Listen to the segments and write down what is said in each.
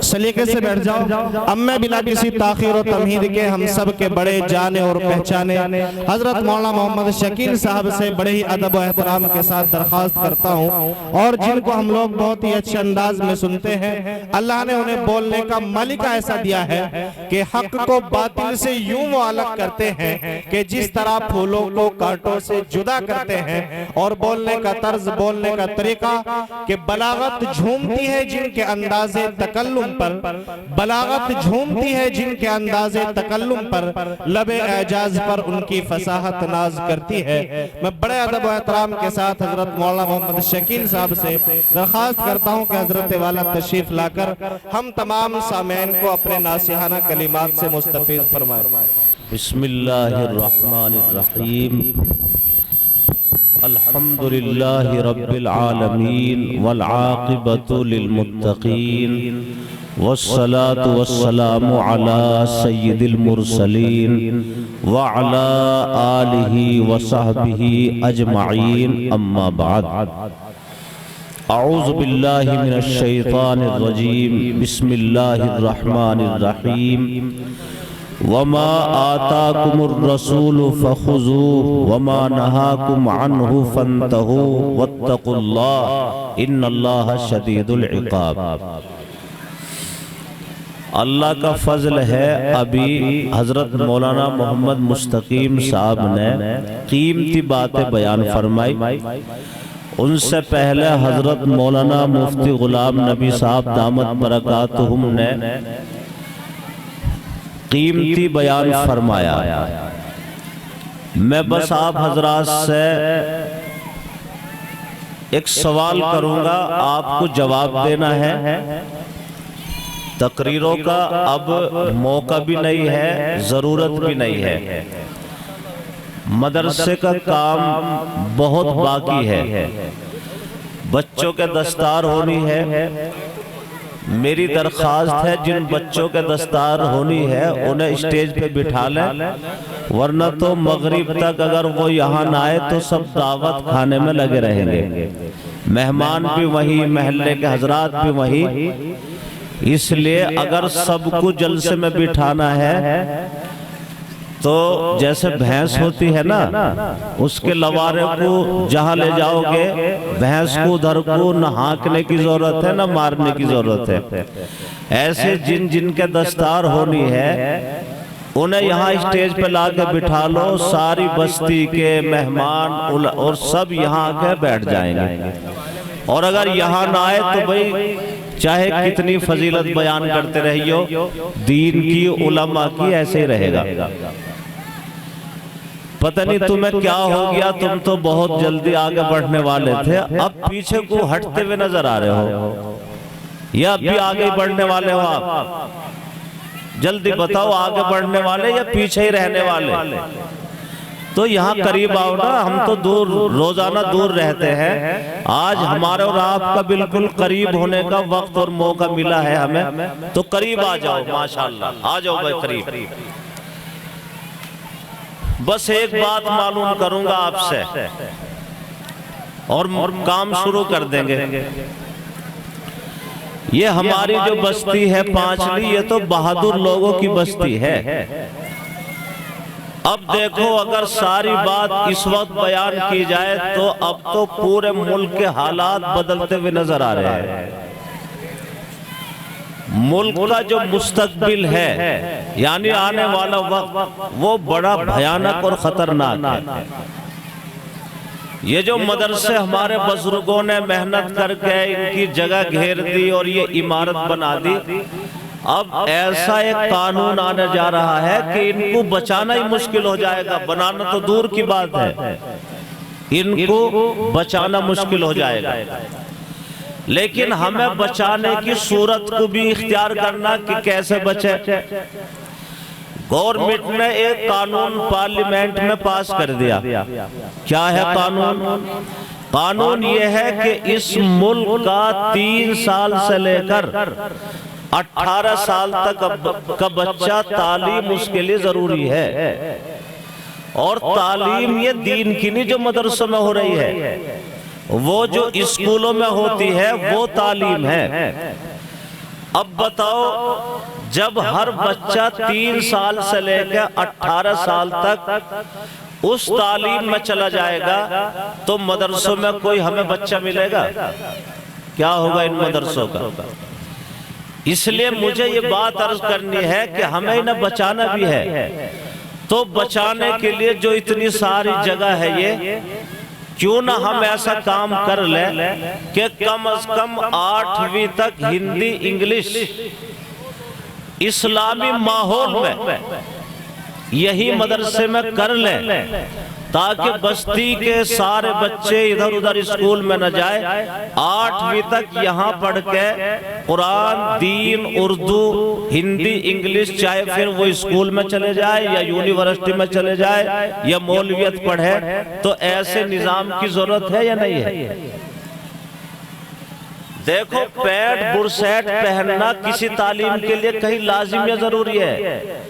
सलीके से बैठ जाओ। अब मैं बिना किसी ताखीर और तमहीद के हम सब के बड़े जाने और पहचाने हजरत मौलाना मोहम्मद शकील साहब से बड़े ही अदब और एहतराम के साथ दरख्वास्त करता हूँ, और जिनको हम लोग बहुत ही अच्छे अंदाज में सुनते हैं, अल्लाह ने उन्हें बोलने का मलिका ऐसा दिया है कि हक को बातिल से यूं वो अलग करते हैं कि जिस तरह फूलों को कांटों से जुदा करते हैं। और बोलने का तर्ज, बोलने का तरीका कि बलागत झूमती है जिनके अंदाजे तकल्लुम पर, बलागत झूमती है जिनके अंदाजे तकल्लुम पर, लबे एजाज पर उनकी फसाहत नाज करती है। मैं बड़े अदब और एहतराम के साथ हजरत मौलाना मोहम्मद शकील साहब से दरख्वास्त करता हूं कि हजरत वाला तशरीफ लाकर हम तमाम सामईन को अपने नासिहाना कलिमात से मुस्तफीद फरमाएं। बिस्मिल्लाहिर्रहमानिर्रहीम, अल्हम्दुलिल्लाहि रब्बिल आलमीन वल आक़िबतु लिल मुत्तक़ीन वस्सलातु वस्सलामु अला सय्यिदिल मुरसलीन व अला आलिहि व सहबिहि अजमईन, अम्मा बाद। अऊज़ु बिल्लाहि मिनश शैतानिर रजीम, बिस्मिल्लाहिर्रहमानिर्रहीम। वमा आताकुमुर रसूलु फखुज़ूहु वमा नहाकुम अन्हु फंतहू वत्तकुल्लाह इन्नल्लाह शदीदुल इक़ाब। अल्लाह का फजल है, अभी हजरत मौलाना मोहम्मद मुस्तकीम साहब ने कीमती बातें बयान फरमाई। उनसे पहले हजरत मौलाना मुफ्ती गुलाम नबी साहब दामत बरकातुहुम ने कीमती बयान फरमाया। मैं बस आप हजरात से एक सवाल करूंगा, आपको जवाब देना है। तकरीरों का अब मौका भी नहीं है, ज़रूरत भी नहीं है। मदरसे का काम बहुत बाकी है, बच्चों के दस्तार होनी है। मेरी दरख्वास्त है, जिन बच्चों के दस्तार होनी है उन्हें स्टेज पे बिठा लें, वरना तो मगरिब तक अगर वो यहाँ ना आए तो सब दावत खाने में लगे रहेंगे। मेहमान भी वही, महल्ले के हजरात भी वही। इसलिए अगर सबको जलसे में बिठाना है तो जैसे भैंस होती है ना, उसके लवारे को जहाँ ले जाओगे भैंस को उधर को न हाँकने की जरूरत है, न मारने की जरूरत है। ऐसे जिन जिन के दस्तार होनी है उन्हें यहाँ स्टेज पे ला के बिठा लो, सारी बस्ती के मेहमान और सब यहाँ आके बैठ जाएंगे। और अगर यहाँ ना आए तो भाई चाहे कितनी फजीलत बयान करते रहियो, दीन की, उलमा की, ऐसे ही रहेगा। पता नहीं तुम्हें क्या हो गया, तुम तो बहुत जल्दी आगे बढ़ने वाले थे, अब पीछे को हटते हुए नजर आ रहे हो, या अब भी आगे बढ़ने वाले हो? आप जल्दी बताओ, आगे बढ़ने वाले या पीछे ही रहने वाले? तो यहाँ करीब आओ ना, हम तो दूर, रोजाना दूर रहते हैं। आज हमारे और आपका बिल्कुल करीब होने का वक्त और मौका मिला है हमें, तो करीब आ जाओ। माशाअल्लाह, आ जाओ भाई करीब। बस एक बात मालूम करूंगा आपसे और काम शुरू कर देंगे। ये हमारी जो बस्ती है पांचली, ये तो बहादुर लोगों की बस्ती है। अब देखो, अगर सारी बात इस वक्त बयान की जाए तो अब तो पूरे मुल्क के हालात बदलते हुए नजर आ रहे हैं। मुल्क का जो मुस्तकबिल है, यानी आने वाला वक्त, वो बड़ा भयानक और खतरनाक है। ये जो मदरसे हमारे बुजुर्गों ने मेहनत करके इनकी जगह घेर दी और ये इमारत बना दी, अब ऐसा एक कानून आने जा रहा है कि इनको बचाना ही मुश्किल हो जाएगा। बनाना तो दूर की बात है, इनको बचाना मुश्किल हो जाएगा। लेकिन हमें बचाने की सूरत को भी इख्तियार करना कि कैसे बचे। गवर्नमेंट ने एक कानून पार्लियामेंट में पास कर दिया। क्या है कानून? कानून ये है कि इस मुल्क का 3 साल से लेकर 18 साल तक का बच्चा तालीम उसके लिए जरूरी है। और तालीम ये दीन की नहीं जो मदरसों में हो रही है, वो जो स्कूलों में होती है वो तालीम है। अब बताओ, जब हर बच्चा 3 साल से लेकर 18 साल तक उस तालीम में चला जाएगा तो मदरसों में कोई हमें बच्चा मिलेगा? क्या होगा इन मदरसों का? इसलिए मुझे ये बात अर्ज करनी है कि हमें इन्हें बचाना भी है। तो बचाने के लिए जो इतनी सारी जगह है, ये क्यों ना हम ऐसा काम कर लें कि कम से कम 8वीं तक हिंदी इंग्लिश इस्लामी माहौल में यही मदरसे में कर लें, ताकि बस्ती के सारे बच्चे इधर उधर स्कूल में न जाए। 8वीं तक यहाँ पढ़ के कुरान, दीन, उर्दू, हिंदी, इंग्लिश, चाहे फिर वो स्कूल में चले जाए या यूनिवर्सिटी में चले जाए या मौलवियत पढ़े। तो ऐसे निजाम की जरूरत है या नहीं है? देखो, पैंट बुरशेट पहनना किसी तालीम के लिए कहीं लाजिम या जरूरी है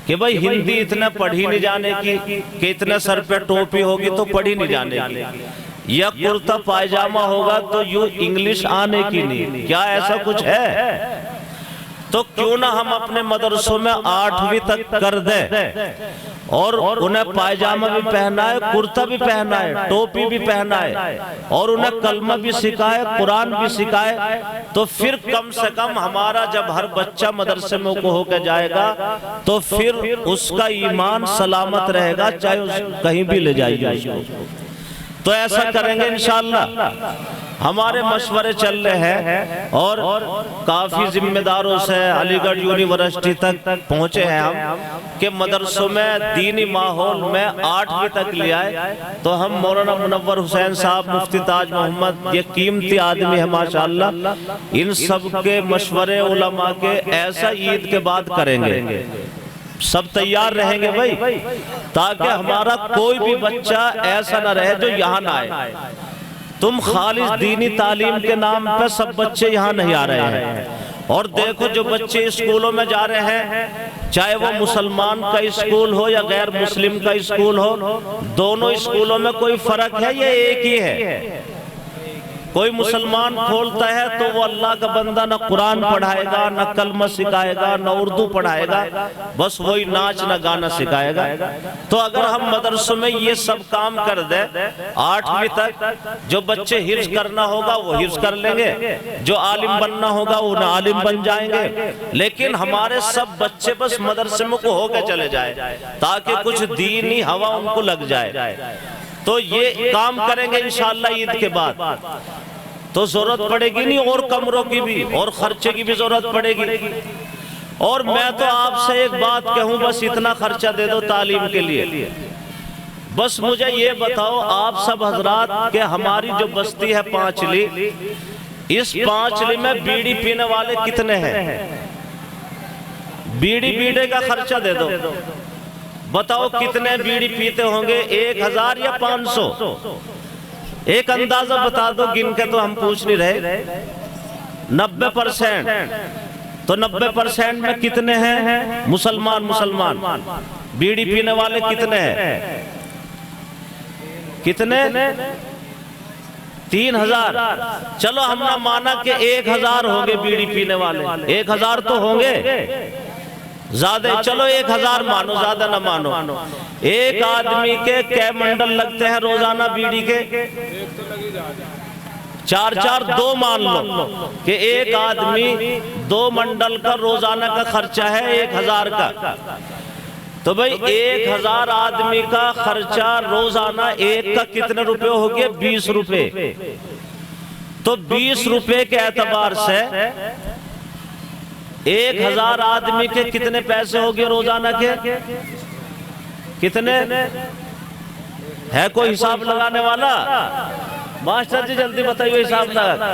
कि भाई हिंदी इतना पढ़ ही नहीं जाने की, कि इतने सर पे टोपी होगी तो पढ़ ही नहीं जाने की, या कुर्ता पायजामा होगा तो यू इंग्लिश आने की नहीं? क्या ऐसा कुछ है? तो क्यों ना हम अपने मदरसों में 8वीं तक कर दें और उन्हें पायजामा भी पहनाए, कुर्ता भी पहनाए, टोपी भी पहनाए और उन्हें कलमा भी सिखाए, कुरान भी सिखाए। तो फिर कम से कम हमारा जब हर बच्चा मदरसे में को होकर जाएगा तो फिर उसका ईमान सलामत रहेगा, चाहे कहीं भी ले जाइए। तो ऐसा करेंगे इंशाअल्लाह। हमारे मशवरे चल रहे हैं और काफी जिम्मेदारों से अलीगढ़ यूनिवर्सिटी तक पहुंचे हैं हम कि मदरसों में दीनी माहौल में 8वीं तक ले आए। तो हम मौलाना मुनव्वर हुसैन साहब, मुफ्ती ताज मोहम्मद, ये कीमती आदमी है माशाअल्लाह, इन सब के मशवरे उलमा के ऐसा ईद के बाद करेंगे। सब तैयार रहेंगे भाई, ताकि हमारा कोई भी बच्चा ऐसा ना रहे जो यहाँ ना आए। तुम खालिस दीनी तालीम के नाम पे सब बच्चे यहाँ नहीं आ रहे हैं। और देखो, जो बच्चे स्कूलों में जा रहे हैं, चाहे वो मुसलमान का स्कूल हो या गैर मुस्लिम का स्कूल हो, दोनों स्कूलों में कोई फर्क है? ये एक ही है। कोई मुसलमान खोलता है तो वो अल्लाह का बंदा न कुरान पढ़ाएगा, न कलमा सिखाएगा, न उर्दू पढ़ाएगा, बस वही नाच न गाना सिखाएगा। तो अगर हम मदरसों में ये सब काम कर दे 8वीं तक, जो बच्चे हिफ्ज करना होगा वो हिफ्ज कर लेंगे, जो आलिम बनना होगा वो न आलिम बन जाएंगे। लेकिन हमारे सब बच्चे बस मदरसे में को होकर चले जाए, ताकि कुछ दीनी हवा उनको लग जाए। तो ये काम करेंगे इंशाअल्लाह ईद के बाद। तो जरूरत पड़ेगी नहीं और कमरों की भी और खर्चे की भी जरूरत पड़ेगी। और मैं तो आपसे एक बात कहूं, बस इतना खर्चा दे दो तालीम के लिए। बस मुझे ये बताओ आप सब हजरात के हमारी जो बस्ती है पांचली, इस पांचली में बीड़ी पीने वाले कितने हैं? बीड़ी का खर्चा दे दो, बताओ कितने बीड़ी पीते होंगे? 1000 या 500? एक अंदाजा बता दो गिन के, तो हम पूछ नहीं रहे। 90%। तो 90% में कितने हैं मुसलमान? बीड़ी पीने वाले कितने हैं? कितने? 3000। चलो हमने माना कि 1000 होंगे बीड़ी पीने वाले, 1000 तो होंगे, ज्यादा चलो 1000 मानो, ज्यादा ना मानो। एक आदमी के कै मंडल लगते हैं रोजाना बीड़ी के? 4 2 मान लो कि एक आदमी 2 मंडल का रोजाना का खर्चा है 1000 का। तो भाई 1000 आदमी का खर्चा रोजाना एक का कितने रुपए हो गए? 20 रुपए। तो 20 रुपए के एतबार से 1000 आदमी के कितने पैसे हो गए रोजाना के? कितने है? कोई हिसाब लगाने वाला? मास्टर जी जल्दी बताइए हिसाब लगा।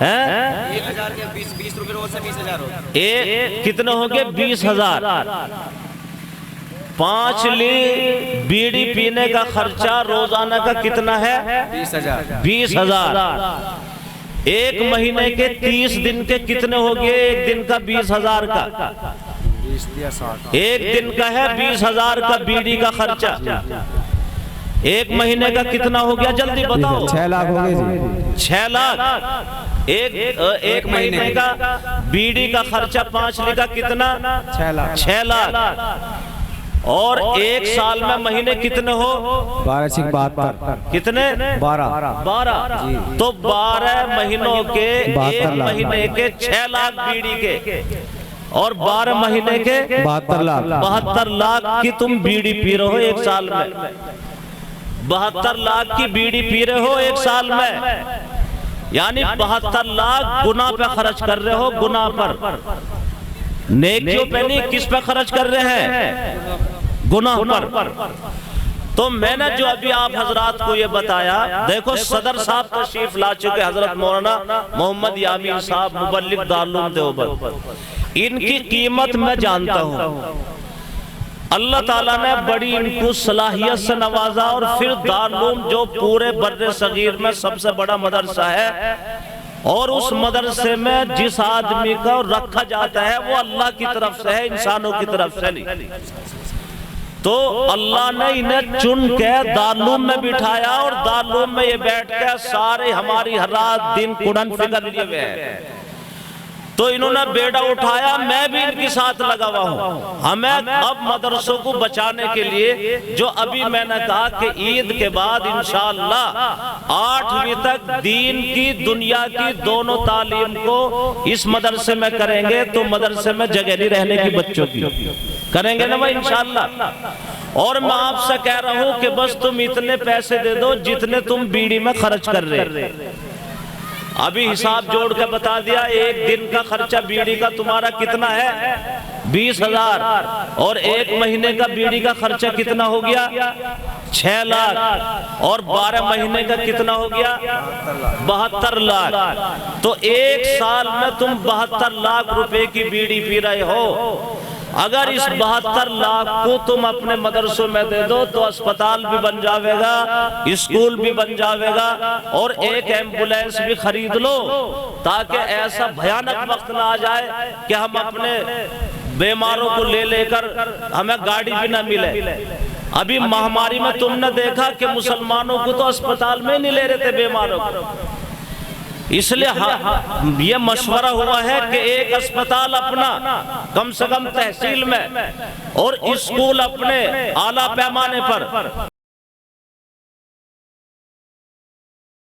हैं 1000 के 20 रुपए रोज से 20000 हो गए। कितने हो गए? 20000। 5 ली बीड़ी पीने का खर्चा रोजाना का कितना है? 20000। एक महीने के 30 दिन के कितने हो गए? एक दिन का 20000 का, एक दिन का है 20000 का बीड़ी का खर्चा। एक महीने का कितना हो गया? जल्दी बताओ। 6 लाख हो गए जी। 6 लाख। एक महीने का बीड़ी का खर्चा 5 लीटर कितना? 6 लाख। और एक साल में महीने कितने हो? 12 कितने? 12। तो 12 महीनों के एक महीने के 6 लाख बीड़ी के और 12 महीने के 72 लाख की तुम बीड़ी पी रहे हो एक साल में। 72 लाख की बीड़ी पी रहे हो एक साल में, यानी 72 लाख गुना पे खर्च कर रहे हो, गुना पर। नेकियों पे नहीं, किस पे खर्च कर रहे हैं? गुनाह पर। तो मैंने जो अभी आप हजरात को ये बताया, देखो सदर साहब तशरीफ ला चुके हजरत मौलाना मोहम्मद यामीन साहब, मुबल्लिग दारुल उलूम देवबंद। इनकी कीमत मैं जानता हूँ। अल्लाह ताला ने बड़ी इनको सलाहियत से नवाजा, और फिर दारुल उलूम जो पूरे बर्रे सगीर में सबसे बड़ा मदरसा है, और उस मदरसे में जिस आदमी को रखा जाता है वो अल्लाह की तरफ से है, इंसानों की तरफ से नहीं। तो अल्लाह ने इन्हें चुन के दारुल उलूम में बिठाया, और दारुल उलूम में ये बैठ के सारे हमारी हर रात दिन कुरान फिक्र लिए हुए हैं। तो इन्होंने बेड़ा उठाया, मैं भी इनके साथ लगा हुआ हूँ। हमें अब मदरसों को बचाने के लिए, जो अभी मैंने कहा कि ईद के बाद इंशाअल्लाह 8वीं तक दीन की दुनिया की दोनों तालीम को इस मदरसे में करेंगे, तो मदरसे में जगह नहीं रहने की बच्चों की करेंगे ना भाई इंशाअल्लाह। और मैं आपसे कह रहा हूँ कि बस तुम इतने पैसे दे दो जितने तुम बीड़ी में खर्च कर रहे। अभी हिसाब जोड़ के बता दिया, एक दिन का खर्चा बीड़ी का तुम्हारा कितना है? 20,000। और एक महीने का बीड़ी का खर्चा कितना हो गया? 6 लाख। और 12 महीने का कितना हो गया? 72 लाख। तो एक साल में तुम 72 लाख रुपए की बीड़ी पी रहे हो। अगर इस 72 लाख को तुम अपने मदरसों में दे दो तो अस्पताल भी बन जाएगा, स्कूल भी बन जाएगा, और एक एम्बुलेंस भी खरीद लो, ताकि ऐसा भयानक वक्त ना आ जाए कि हम अपने बीमारों को ले लेकर हमें गाड़ी भी ना मिले। अभी महामारी में तुमने देखा कि मुसलमानों को तो अस्पताल में नहीं ले रहे थे बीमारों को। इसलिए ये मशवरा हुआ है कि एक अस्पताल अपना कम से कम तहसील में और स्कूल अपने आला पैमाने पर